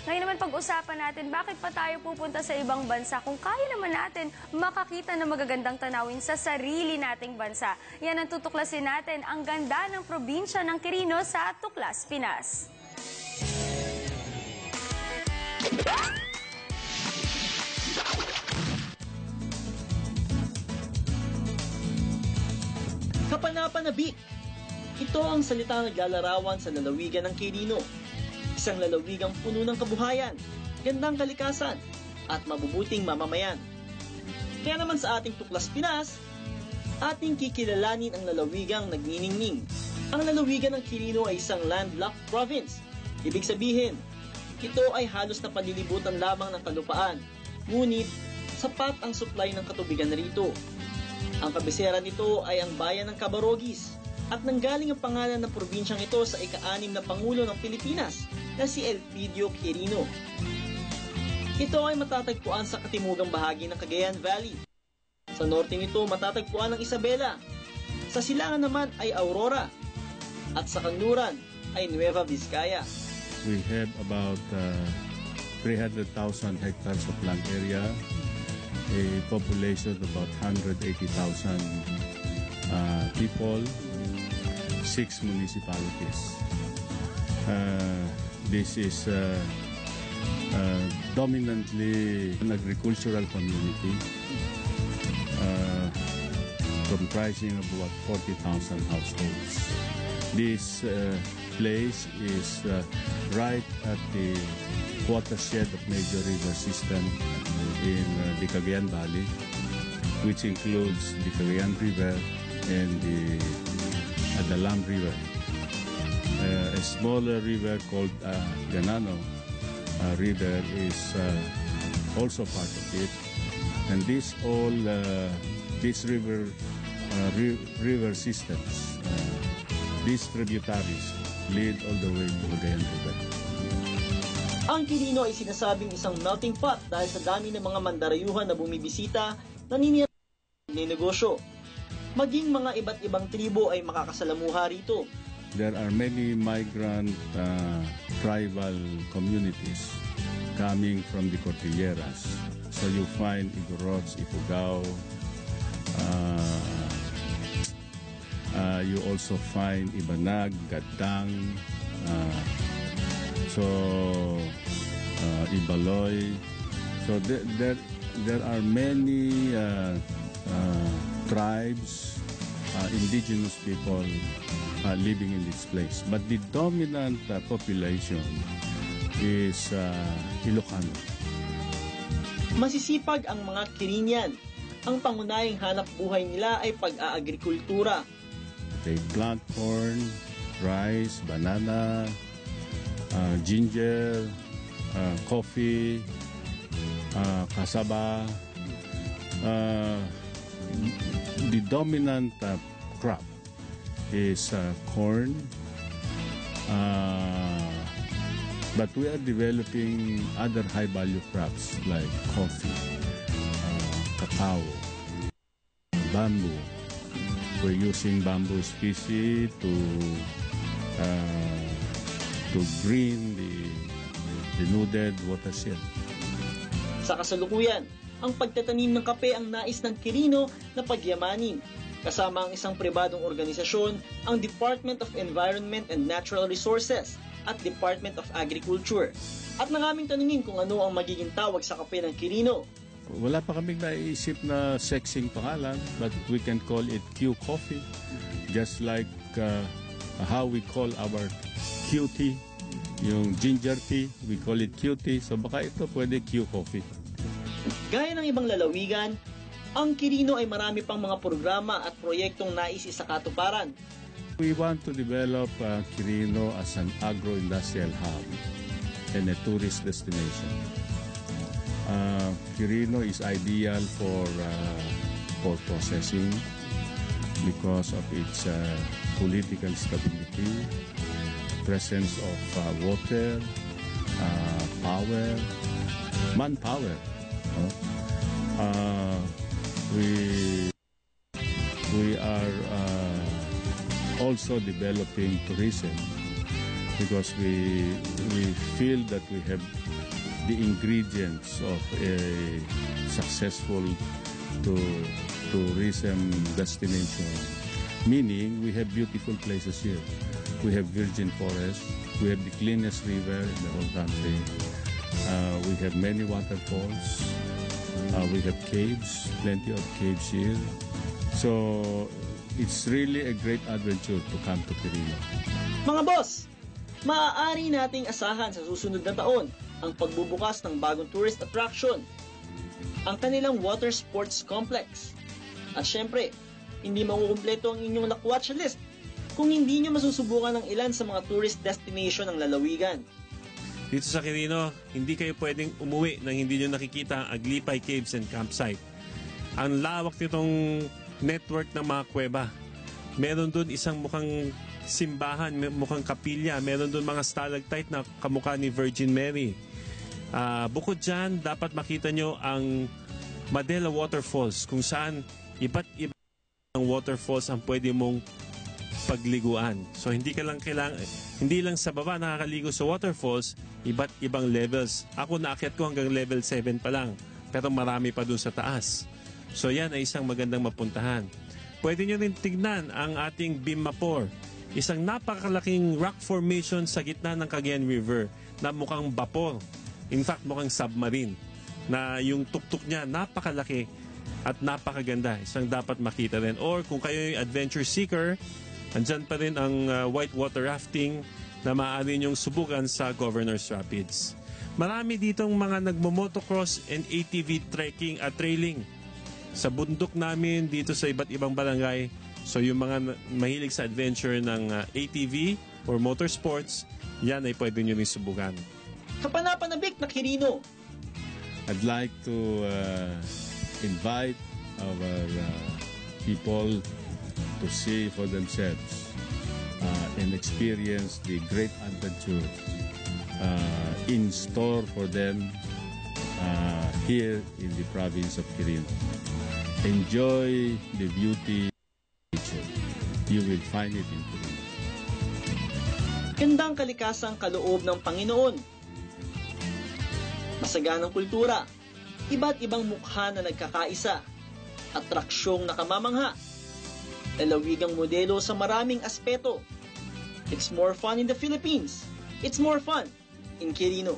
Ngayon naman pag-usapan natin, bakit pa tayo pupunta sa ibang bansa kung kaya naman natin makakita ng magagandang tanawin sa sarili nating bansa. Yan ang tutuklasin natin, ang ganda ng probinsya ng Quirino sa Tuklas, Pinas. Kapanapanabik. Ito ang salitang naglalarawan sa lalawigan ng Quirino. Isang lalawigang puno ng kabuhayan, gandang kalikasan, at mabubuting mamamayan. Kaya naman sa ating Tuklas Pinas, ating kikilalanin ang lalawigang nagniningning. Ang lalawigan ng Quirino ay isang landlocked province. Ibig sabihin, ito ay halos na palilibutan lamang ng kalupaan, ngunit sapat ang supply ng katubigan rito. Ang kabisera nito ay ang bayan ng Cabarogis at nanggaling ang pangalan ng probinsyang ito sa ika-6 na Pangulo ng Pilipinas na si Elpidio Quirino. Ito ay matatagpuan sa katimugang bahagi ng Cagayan Valley. Sa norte nito matatagpuan ang Isabela. Sa silangan naman ay Aurora. At sa kanluran ay Nueva Vizcaya. We have about 300,000 hectares of land area, a population of about 180,000 people, 6 municipalities. This is dominantly an agricultural community, comprising of about 40,000 households. This place is right at the watershed of major river system in the Cagayan Valley, which includes the Cagayan River and the Adalam River. A smaller river called Ganano River is also part of it, and these river systems, these tributaries lead all the way to Cagayan River. Ang Quirino ay sinasabing isang melting pot dahil sa dami ng mga mandarayuhan na bumibisita, naninirahan ng negosyo. Maging mga iba't ibang tribo ay makakasalamuha rito. There are many migrant tribal communities coming from the Cordilleras. So you find Igorots, Ifugao, you also find Ibanag, Gadang, Ibaloy. So there are many tribes, indigenous people living in this place. But the dominant population is Ilocano. Masisipag ang mga Quirinian. Ang pangunahing hanap buhay nila ay pag-aagrikultura. They plant corn, rice, banana, ginger, coffee, cassava. The dominant crop is corn, but we are developing other high-value crops like coffee, cacao, bamboo. We're using bamboo species to green the denuded watershed. Sa kasalukuyan, ang pagtatanim ng kape ang nais ng Quirino na pagyamanin. Kasama ang isang pribadong organisasyon, ang Department of Environment and Natural Resources at Department of Agriculture. At nang aming tanungin kung ano ang magiging tawag sa kape ng Quirino. Wala pa kaming naisip na sexing pangalan, but we can call it Q Coffee. Just like how we call our Q tea, yung ginger tea, we call it Q tea. So baka ito pwede Q Coffee. Gaya ng ibang lalawigan, ang Quirino ay marami pang mga programa at proyektong nais isakatuparan. We want to develop Quirino as an agro-industrial hub and a tourist destination. Quirino is ideal for processing because of its political stability, presence of water, power, manpower. We are also developing tourism because we feel that we have the ingredients of a successful tourism destination. Meaning, we have beautiful places here. We have virgin forest. We have the cleanest river in the whole country. We have many waterfalls. We have caves, plenty of caves here. So, it's really a great adventure to come to Quirino. Mga boss, maaari nating asahan sa susunod na taon ang pagbubukas ng bagong tourist attraction, ang kanilang water sports complex. At syempre, hindi makukumpleto ang inyong nakwatch list kung hindi nyo masusubukan ng ilan sa mga tourist destination ng lalawigan. Dito sa Quirino, hindi kayo pwedeng umuwi nang hindi nyo nakikita ang Aglipay Caves and Campsite. Ang lawak nitong network ng mga kuweba. Meron doon isang mukhang simbahan, mukhang kapilya. Meron doon mga stalactite na kamukha ni Virgin Mary. Bukod dyan, dapat makita nyo ang Madela Waterfalls, kung saan iba't iba ang waterfalls ang pwede mong pagliguan. So hindi lang sa baba nakakaligo sa waterfalls, iba't ibang levels. Ako naakyat ko hanggang level 7 pa lang, pero marami pa dun sa taas. So yan ay isang magandang mapuntahan. Pwede nyo rin tignan ang ating Bimapor, isang napakalaking rock formation sa gitna ng Cagayan River na mukhang vapor. In fact, mukhang submarine na yung tuktok niya napakalaki at napakaganda. Isang dapat makita rin. Or kung kayo yung adventure seeker, andyan pa rin ang whitewater rafting na maaari nyong subukan sa Governor's Rapids. Marami ditong mga nagmo-motocross and ATV trekking at trailing sa bundok namin dito sa iba't ibang barangay. So yung mga mahilig sa adventure ng ATV or motorsports, yan ay pwede nyo rin subukan. Kapanapanabik na Quirino. I'd like to invite our people to see for themselves and experience the great adventure in store for them here in the province of Quirino. Enjoy the beauty of nature. You will find it in Quirino. Gandang kalikasang kaloob ng Panginoon. Masaganang kultura, iba't ibang mukha na nagkakaisa, atraksyong nakamamangha, lalawigang modelo sa maraming aspeto. It's more fun in the Philippines. It's more fun in Quirino.